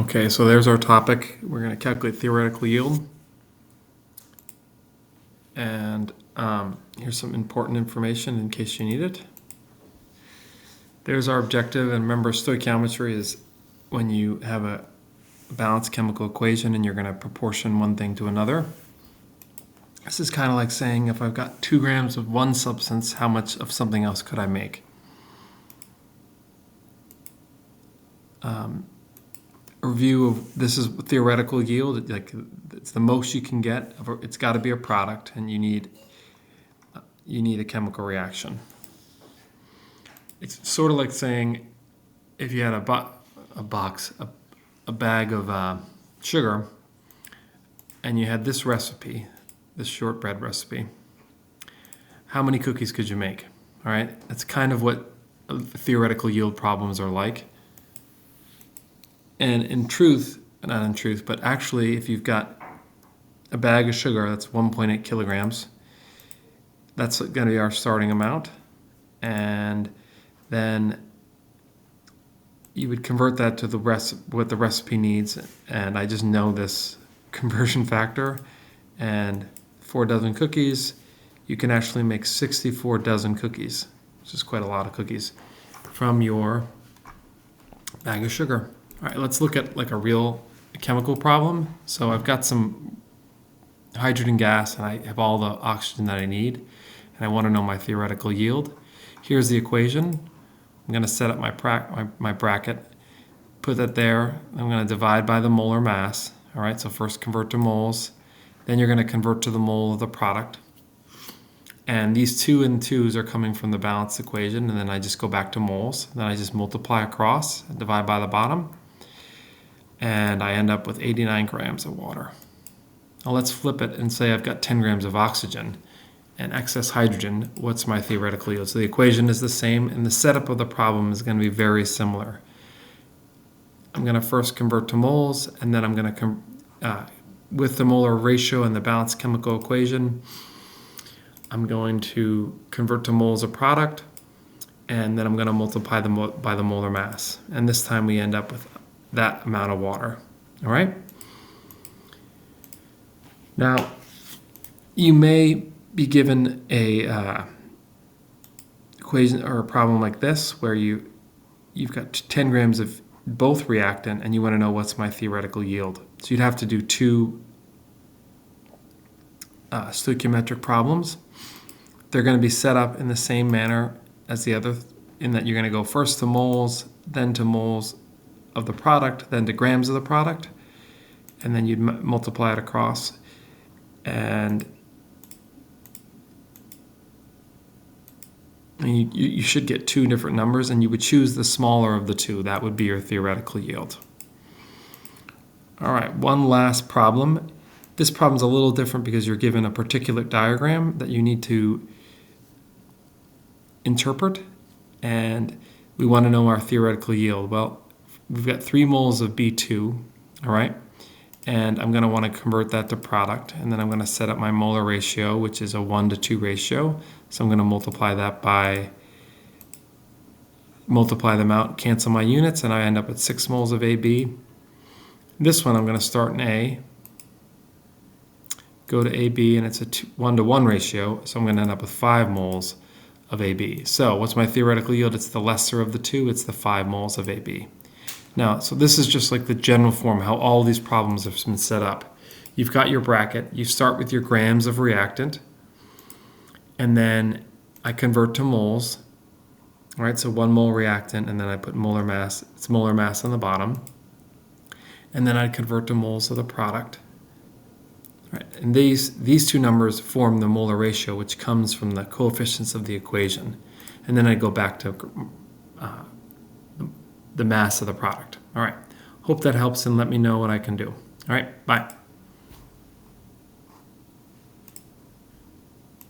Okay, so there's our topic. We're going to calculate theoretical yield. And here's some important information in case you need it. There's our objective, and remember stoichiometry is when you have a balanced chemical equation and you're going to proportion one thing to another. This is kind of like saying if I've got 2 grams of one substance, how much of something else could I make? A review of this is theoretical yield. Like it's the most you can get. It's got to be a product, and you need a chemical reaction. It's sort of like saying if you had a bag of sugar, and you had this recipe, this shortbread recipe. How many cookies could you make? All right, that's kind of what theoretical yield problems are like. And in truth, not in truth, but actually, if you've got a bag of sugar that's 1.8 kilograms, that's going to be our starting amount. And then you would convert that to what the recipe needs. And I just know this conversion factor. And 4 dozen cookies, you can actually make 64 dozen cookies, which is quite a lot of cookies, from your bag of sugar. All right, let's look at like a real chemical problem. So I've got some hydrogen gas and I have all the oxygen that I need, and I want to know my theoretical yield. Here's the equation. I'm going to set up my bracket, put that there. I'm going to divide by the molar mass. All right, so first convert to moles, then you're going to convert to the mole of the product. And these 2 and 2's are coming from the balanced equation, and then I just go back to moles. Then I just multiply across and divide by the bottom. And I end up with 89 grams of water. Now let's flip it and say I've got 10 grams of oxygen and excess hydrogen. What's my theoretical yield? So the equation is the same, and the setup of the problem is going to be very similar. I'm going to first convert to moles, and then I'm going to, with the molar ratio and the balanced chemical equation, I'm going to convert to moles of product, and then I'm going to multiply them by the molar mass. And this time we end up with that amount of water. All right? Now, you may be given a equation or a problem like this where you've got 10 grams of both reactant and you want to know what's my theoretical yield. So you'd have to do 2 stoichiometric problems. They're going to be set up in the same manner as the other, in that you're going to go first to moles, then to moles of the product, then to grams of the product, and then you'd multiply it across. And you should get 2 different numbers, and you would choose the smaller of the 2. That would be your theoretical yield. All right, one last problem. This problem's a little different because you're given a particulate diagram that you need to interpret, and we want to know our theoretical yield. Well, we've got 3 moles of B2, all right? And I'm going to want to convert that to product, and then I'm going to set up my molar ratio, which is a 1:2 ratio. So I'm going to multiply them out, cancel my units, and I end up with 6 moles of AB. This one I'm going to start in A, go to AB, and it's a 1:1 ratio, so I'm going to end up with 5 moles of AB. So what's my theoretical yield? It's the lesser of the 2. It's the 5 moles of AB. Now, so this is just like the general form, how all these problems have been set up. You've got your bracket. You start with your grams of reactant, and then I convert to moles. All right, so 1 mole reactant, and then I put molar mass. It's molar mass on the bottom. And then I convert to moles of the product. All right, and these 2 numbers form the molar ratio, which comes from the coefficients of the equation. And then I go back to the mass of the product. All right, hope that helps, and let me know what I can do. All right, bye.